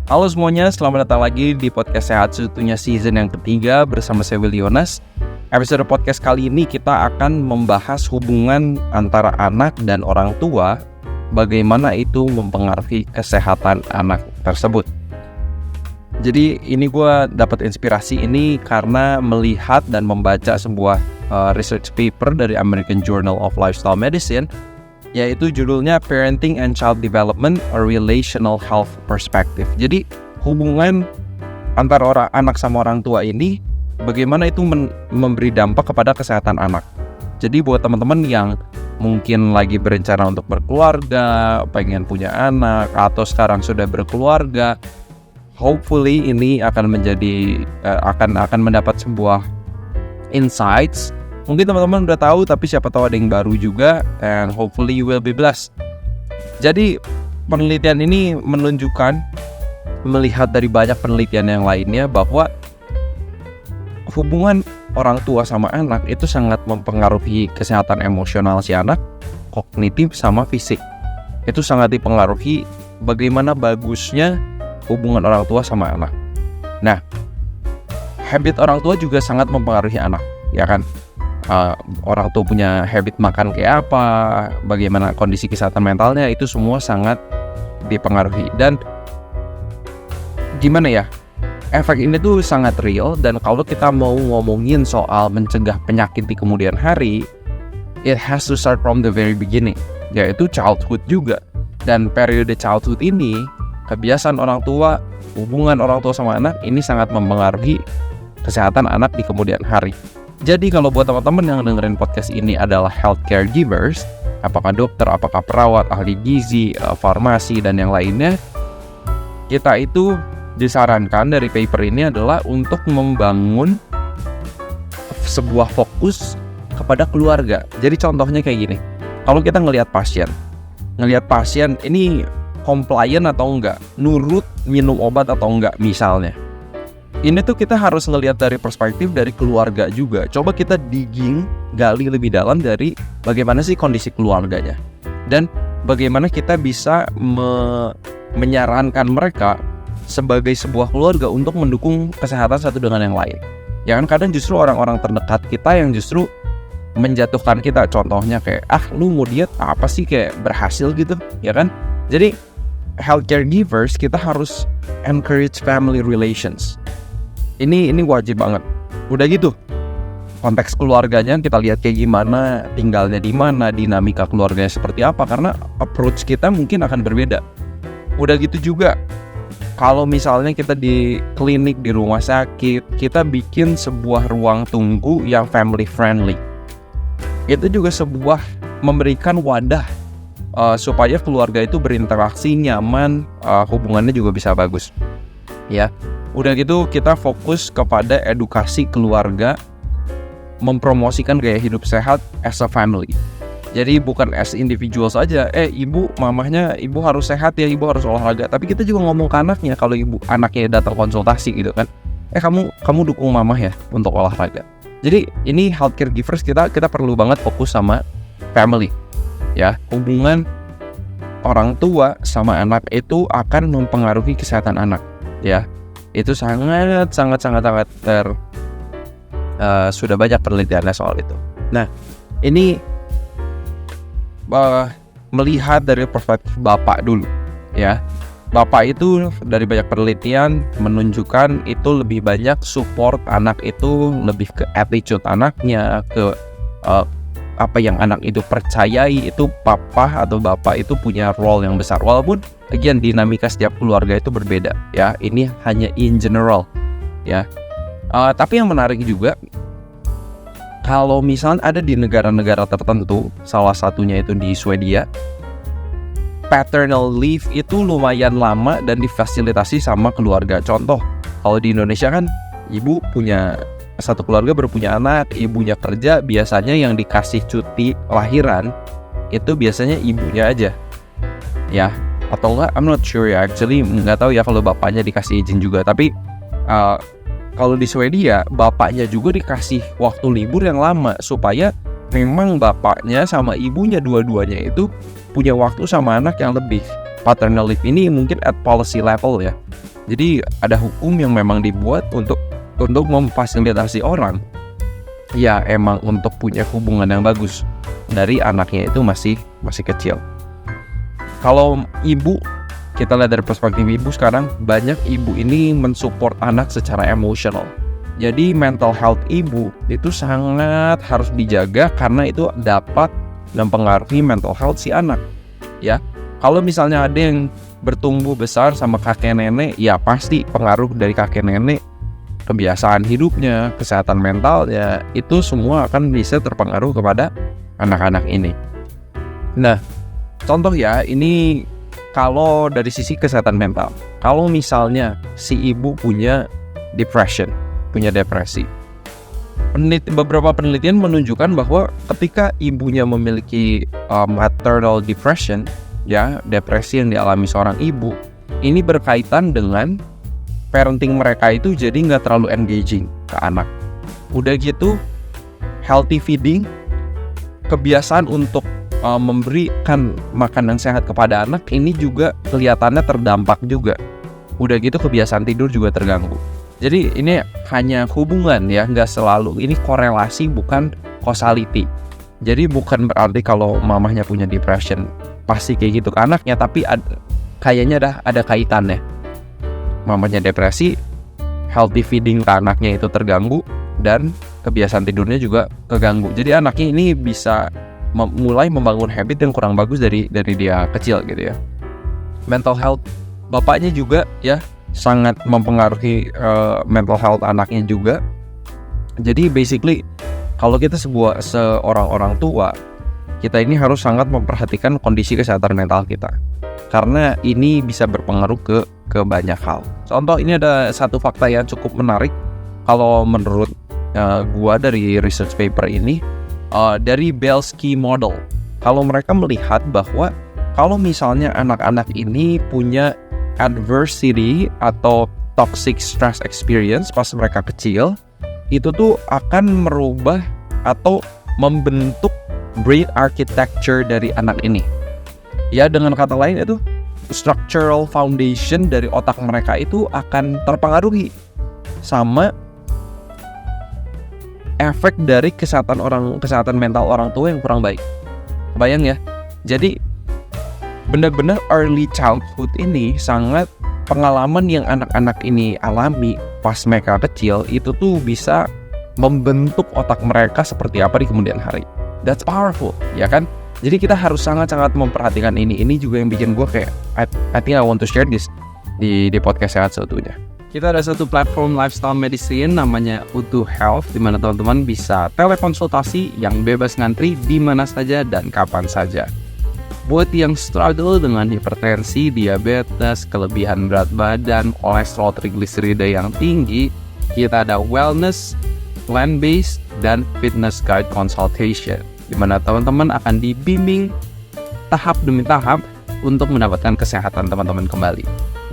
Halo semuanya, selamat datang lagi di podcast Sehat Seutuhnya season yang ketiga bersama saya Willy Yonas. Episode podcast kali ini kita akan membahas hubungan antara anak dan orang tua, bagaimana itu mempengaruhi kesehatan anak tersebut. Jadi ini gue dapat inspirasi ini karena melihat dan membaca sebuah research paper dari American Journal of Lifestyle Medicine, yaitu judulnya Parenting and Child Development, a Relational Health Perspective. Jadi hubungan antara anak sama orang tua ini, bagaimana itu memberi dampak kepada kesehatan anak. Jadi buat teman-teman yang mungkin lagi berencana untuk berkeluarga, pengen punya anak, atau sekarang sudah berkeluarga, hopefully ini akan menjadi akan mendapat sebuah insights. Mungkin teman-teman udah tahu, tapi siapa tahu ada yang baru juga, and hopefully you will be blessed. Jadi penelitian ini menunjukkan, melihat dari banyak penelitian yang lainnya, bahwa hubungan orang tua sama anak itu sangat mempengaruhi kesehatan emosional si anak, kognitif sama fisik. Itu sangat dipengaruhi bagaimana bagusnya hubungan orang tua sama anak. Nah, habit orang tua juga sangat mempengaruhi anak, ya kan? Orang tua punya habit makan kayak apa, bagaimana kondisi kesehatan mentalnya, itu semua sangat dipengaruhi. Dan gimana ya, efek ini tuh sangat real. Dan kalau kita mau ngomongin soal mencegah penyakit di kemudian hari, it has to start from the very beginning, yaitu childhood juga. Dan periode childhood ini, kebiasaan orang tua, hubungan orang tua sama anak ini sangat mempengaruhi kesehatan anak di kemudian hari. Jadi kalau buat teman-teman yang dengerin podcast ini adalah healthcare givers, apakah dokter, apakah perawat, ahli gizi, farmasi, dan yang lainnya, kita itu disarankan dari paper ini adalah untuk membangun sebuah fokus kepada keluarga. Jadi contohnya kayak gini, kalau kita ngelihat pasien ini compliant atau enggak, nurut minum obat atau enggak misalnya. Ini tuh kita harus ngelihat dari perspektif dari keluarga juga. Coba kita gali lebih dalam dari bagaimana sih kondisi keluarganya, dan bagaimana kita bisa menyarankan mereka sebagai sebuah keluarga untuk mendukung kesehatan satu dengan yang lain. Ya kan, kadang justru orang-orang terdekat kita yang justru menjatuhkan kita. Contohnya kayak, lu mau diet apa sih, kayak berhasil gitu, ya kan? Jadi healthcare givers, kita harus encourage family relations. Ini wajib banget. Udah gitu, konteks keluarganya kita lihat kayak gimana, tinggalnya di mana, dinamika keluarganya seperti apa, karena approach kita mungkin akan berbeda. Udah gitu juga, kalau misalnya kita di klinik, di rumah sakit, kita bikin sebuah ruang tunggu yang family friendly. Itu juga sebuah memberikan wadah supaya keluarga itu berinteraksi nyaman, hubungannya juga bisa bagus. Ya, udah gitu kita fokus kepada edukasi keluarga, mempromosikan gaya hidup sehat as a family. Jadi bukan as individual saja, ibu harus sehat ya, ibu harus olahraga. Tapi kita juga ngomong ke anaknya, kalau anaknya datang konsultasi gitu kan, kamu dukung mamah ya untuk olahraga. Jadi ini healthcare givers, kita perlu banget fokus sama family. Ya, hubungan orang tua sama anak itu akan mempengaruhi kesehatan anak. Ya, itu sangat sudah banyak penelitiannya soal itu. Nah, ini melihat dari perspektif bapak dulu, ya. Bapak itu dari banyak penelitian menunjukkan itu lebih banyak support anak itu, lebih ke attitude anaknya, ke apa yang anak itu percayai, itu papa atau bapak itu punya role yang besar. Walaupun again dinamika setiap keluarga itu berbeda, ya. Ini hanya in general, ya. Tapi yang menarik juga, kalau misalnya ada di negara-negara tertentu, salah satunya itu di Swedia, paternal leave itu lumayan lama dan difasilitasi sama keluarga. Contoh, kalau di Indonesia kan ibu punya satu keluarga berpunya anak, ibunya kerja, biasanya yang dikasih cuti lahiran itu biasanya ibunya aja, ya. Atau enggak, I'm not sure ya, actually nggak tahu ya kalau bapaknya dikasih izin juga. Tapi kalau di Swedia, bapaknya juga dikasih waktu libur yang lama, supaya memang bapaknya sama ibunya dua-duanya itu punya waktu sama anak yang lebih. Paternal leave ini mungkin at policy level ya, Jadi ada hukum yang memang dibuat untuk memfasilitasi orang ya emang untuk punya hubungan yang bagus dari anaknya itu masih kecil. Kalau ibu, kita lihat dari perspektif ibu sekarang, banyak ibu ini mensupport anak secara emosional. Jadi mental health ibu itu sangat harus dijaga karena itu dapat mempengaruhi mental health si anak. Ya, kalau misalnya ada yang bertumbuh besar sama kakek nenek, ya pasti pengaruh dari kakek nenek, kebiasaan hidupnya, kesehatan mentalnya, itu semua akan bisa terpengaruh kepada anak-anak ini. Nah, contoh ya, ini kalau dari sisi kesehatan mental. Kalau misalnya si ibu punya depression, punya depresi. Beberapa penelitian menunjukkan bahwa ketika ibunya memiliki maternal depression, ya, depresi yang dialami seorang ibu, ini berkaitan dengan parenting mereka itu jadi nggak terlalu engaging ke anak. Udah gitu, healthy feeding, kebiasaan untuk memberikan makanan sehat kepada anak ini juga kelihatannya terdampak juga. Udah gitu kebiasaan tidur juga terganggu. Jadi ini hanya hubungan ya, nggak selalu. Ini korelasi bukan causality. Jadi bukan berarti kalau mamahnya punya depression pasti kayak gitu ke anaknya, tapi kayaknya ada kaitannya. Mamanya depresi, healthy feeding ke anaknya itu terganggu, dan kebiasaan tidurnya juga keganggu. Jadi anaknya ini bisa mulai membangun habit yang kurang bagus dari dia kecil gitu ya. Mental health bapaknya juga ya sangat mempengaruhi mental health anaknya juga. Jadi basically kalau kita seorang orang tua, kita ini harus sangat memperhatikan kondisi kesehatan mental kita, karena ini bisa berpengaruh ke banyak hal. Contoh, ini ada satu fakta yang cukup menarik kalau menurut gua dari research paper ini, dari Belsky Model. Kalau mereka melihat bahwa kalau misalnya anak-anak ini punya adversity atau toxic stress experience pas mereka kecil, itu tuh akan merubah atau membentuk brain architecture dari anak ini. Ya, dengan kata lain itu structural foundation dari otak mereka itu akan terpengaruhi sama efek dari kesehatan mental orang tua yang kurang baik. Bayang ya. Jadi benar-benar early childhood ini sangat pengalaman yang anak-anak ini alami pas mereka kecil itu tuh bisa membentuk otak mereka seperti apa di kemudian hari. That's powerful, ya kan? Jadi kita harus sangat-sangat memperhatikan ini. Ini juga yang bikin gue kayak I think I want to share this di podcast Sehat Seutuhnya. Kita ada satu platform lifestyle medicine namanya Utuh Health, di mana teman-teman bisa telekonsultasi yang bebas ngantri di mana saja dan kapan saja. Buat yang struggle dengan hipertensi, diabetes, kelebihan berat badan, kolesterol trigliserida yang tinggi, kita ada wellness, plan-based, dan fitness guide consultation, di mana teman-teman akan dibimbing tahap demi tahap untuk mendapatkan kesehatan teman-teman kembali.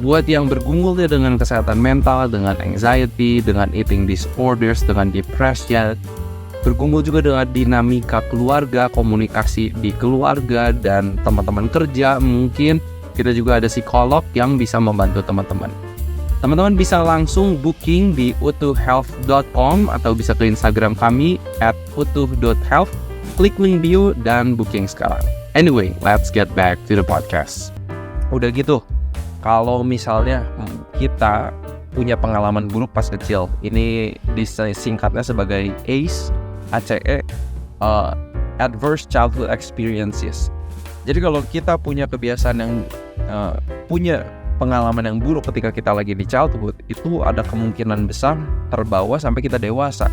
Buat yang bergumul dengan kesehatan mental, dengan anxiety, dengan eating disorders, dengan depression, bergumul juga dengan dinamika keluarga, komunikasi di keluarga, dan teman-teman kerja, mungkin kita juga ada psikolog yang bisa membantu teman-teman. Teman-teman bisa langsung booking di utuhhealth.com atau bisa ke Instagram kami @utuh.health, klik link bio dan booking sekarang. Anyway, let's get back to the podcast. Udah gitu, kalau misalnya kita punya pengalaman buruk pas kecil, ini disingkatnya sebagai ACE, Adverse Childhood Experiences. Jadi kalau kita punya kebiasaan yang punya pengalaman yang buruk ketika kita lagi di childhood, itu ada kemungkinan besar terbawa sampai kita dewasa.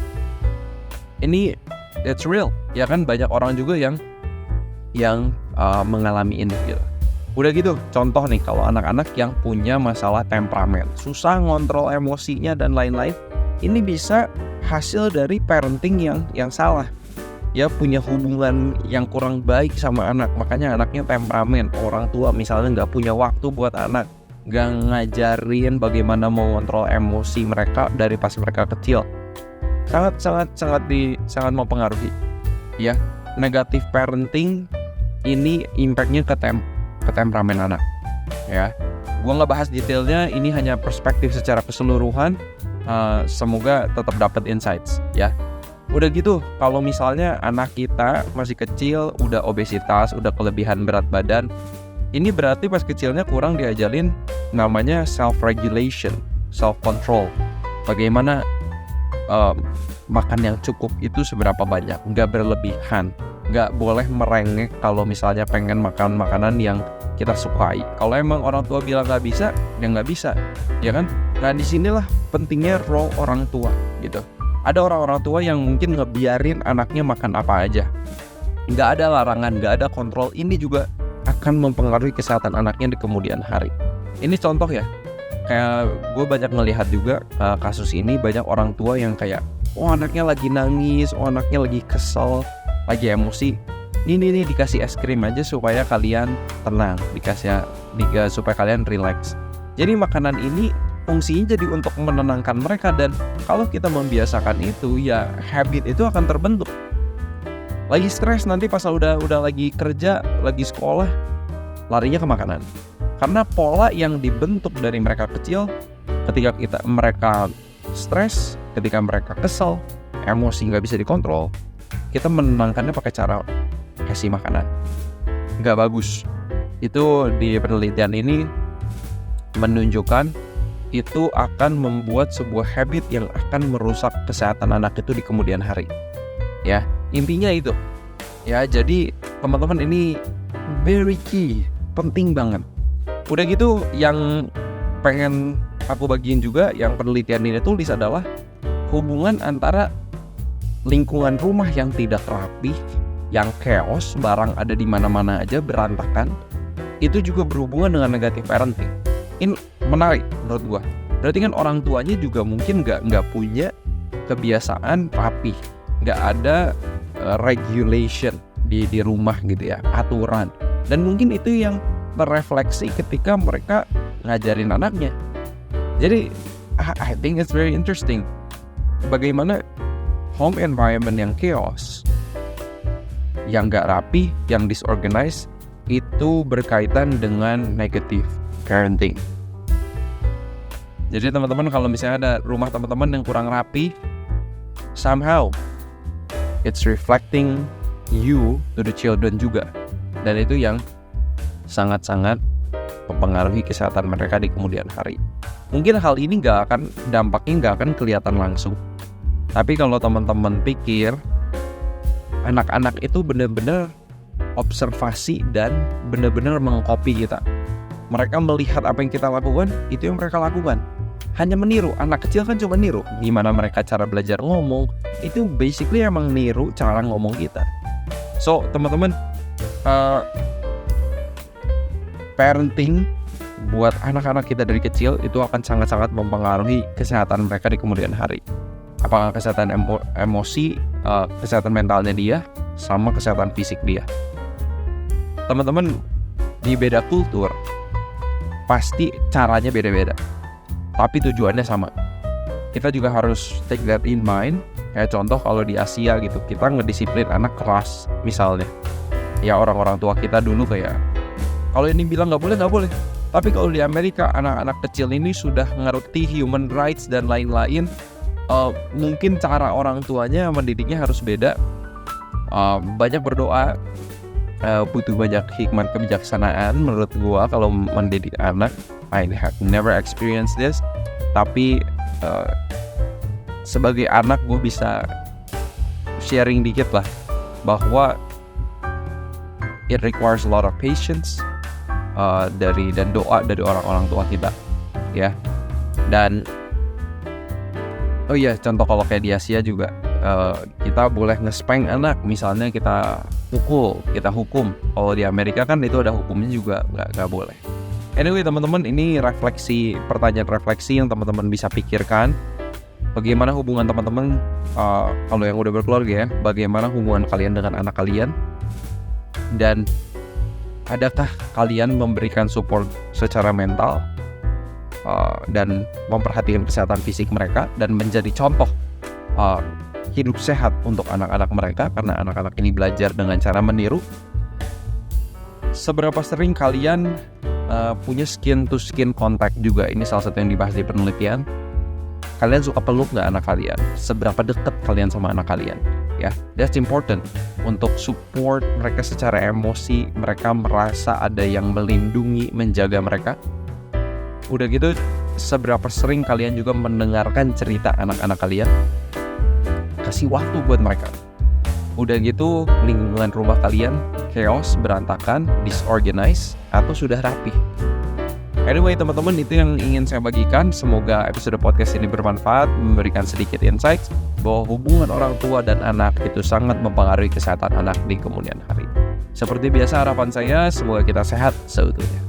Ini it's real, ya kan? Banyak orang juga yang mengalami ini gitu. Udah gitu, contoh nih, kalau anak-anak yang punya masalah temperamen, susah ngontrol emosinya dan lain-lain, ini bisa hasil dari parenting yang salah. Ya, punya hubungan yang kurang baik sama anak, makanya anaknya temperamen. Orang tua misalnya nggak punya waktu buat anak, nggak ngajarin bagaimana mengontrol emosi mereka dari pas mereka kecil. Sangat mempengaruhi. Ya, negative parenting ini impactnya ke temperamen anak, ya. Gua nggak bahas detailnya, ini hanya perspektif secara keseluruhan. Semoga tetap dapat insights ya. Udah gitu, kalau misalnya anak kita masih kecil, udah obesitas, udah kelebihan berat badan, ini berarti pas kecilnya kurang diajarin namanya self-regulation, self-control. Bagaimana makan yang cukup itu seberapa banyak, nggak berlebihan, nggak boleh merengek kalau misalnya pengen makan makanan yang kita sukai. Kalau emang orang tua bilang nggak bisa, ya nggak bisa, ya kan? Nah disinilah pentingnya role orang tua gitu. Ada orang-orang tua yang mungkin ngebiarin anaknya makan apa aja, nggak ada larangan, nggak ada kontrol. Ini juga akan mempengaruhi kesehatan anaknya di kemudian hari. Ini contoh ya, kayak gue banyak ngelihat juga kasus ini, banyak orang tua yang kayak, oh anaknya lagi nangis, oh anaknya lagi kesel, lagi emosi, ini dikasih es krim aja supaya kalian tenang, supaya kalian relax. Jadi makanan ini fungsinya jadi untuk menenangkan mereka, dan kalau kita membiasakan itu, ya habit itu akan terbentuk. Lagi stres nanti pas udah lagi kerja, lagi sekolah, larinya ke makanan. Karena pola yang dibentuk dari mereka kecil, ketika mereka stres, ketika mereka kesel, emosi nggak bisa dikontrol, kita menenangkannya pakai cara kasih makanan. Nggak bagus. Itu di penelitian ini menunjukkan itu akan membuat sebuah habit yang akan merusak kesehatan anak itu di kemudian hari. Ya, intinya itu. Ya, jadi teman-teman ini very key, penting banget. Udah gitu, yang pengen aku bagiin juga, yang penelitian ini tulis adalah hubungan antara lingkungan rumah yang tidak rapi, yang chaos, barang ada di mana-mana aja berantakan, itu juga berhubungan dengan negative parenting. Ini menarik menurut gua. Berarti kan orang tuanya juga mungkin nggak punya kebiasaan rapi, nggak ada regulation di rumah gitu ya, aturan. Dan mungkin itu yang berefleksi ketika mereka ngajarin anaknya. Jadi I think it's very interesting bagaimana home environment yang chaos, yang gak rapi, yang disorganized, itu berkaitan dengan negative parenting. Jadi teman-teman, kalau misalnya ada rumah teman-teman yang kurang rapi, somehow it's reflecting you to the children juga. Dan itu yang sangat-sangat mempengaruhi kesehatan mereka di kemudian hari. Mungkin hal ini dampaknya gak akan kelihatan langsung. Tapi kalau teman-teman pikir, anak-anak itu benar-benar observasi dan benar-benar mengcopy kita. Mereka melihat apa yang kita lakukan, itu yang mereka lakukan. Hanya meniru. Anak kecil kan cuma niru. Gimana mereka cara belajar ngomong, itu basically emang niru cara ngomong kita. So, teman-teman, parenting buat anak-anak kita dari kecil itu akan sangat-sangat mempengaruhi kesehatan mereka di kemudian hari. Apakah kesehatan emosi, kesehatan mentalnya dia, sama kesehatan fisik dia. Teman-teman, di beda kultur, pasti caranya beda-beda, tapi tujuannya sama. Kita juga harus take that in mind. Kayak contoh kalau di Asia gitu, kita ngedisiplin anak keras misalnya. Ya orang-orang tua kita dulu kayak, kalau ini bilang nggak boleh. Tapi kalau di Amerika, anak-anak kecil ini sudah ngerti human rights dan lain-lain. Mungkin cara orang tuanya mendidiknya harus beda. Banyak berdoa, butuh banyak hikmat kebijaksanaan menurut gua kalau mendidik anak. I have never experienced this, tapi sebagai anak gue bisa sharing dikit lah, bahwa it requires a lot of patience dan doa dari orang-orang tua kita, ya. Dan oh iya, contoh kalau kayak di Asia juga, kita boleh nge-spank anak, misalnya kita pukul, kita hukum. Kalau di Amerika kan itu ada hukumnya juga, nggak boleh. Anyway teman-teman, ini pertanyaan refleksi yang teman-teman bisa pikirkan. Bagaimana hubungan teman-teman, kalau yang udah berkeluarga ya, bagaimana hubungan kalian dengan anak kalian? Dan adakah kalian memberikan support secara mental dan memperhatikan kesehatan fisik mereka, dan menjadi contoh hidup sehat untuk anak-anak mereka, karena anak-anak ini belajar dengan cara meniru. seberapa sering kalian punya skin to skin contact juga. Ini salah satu yang dibahas di penelitian. Kalian suka peluk nggak anak kalian? Seberapa dekat kalian sama anak kalian? Ya, that's important untuk support mereka secara emosi. Mereka merasa ada yang melindungi, menjaga mereka. Udah gitu, seberapa sering kalian juga mendengarkan cerita anak-anak kalian? Kasih waktu buat mereka. Udah gitu, lingkungan rumah kalian chaos, berantakan, disorganized, atau sudah rapi? Anyway teman-teman, itu yang ingin saya bagikan. Semoga episode podcast ini bermanfaat, memberikan sedikit insight bahwa hubungan orang tua dan anak itu sangat mempengaruhi kesehatan anak di kemudian hari. Seperti biasa, harapan saya semoga kita sehat seutuhnya.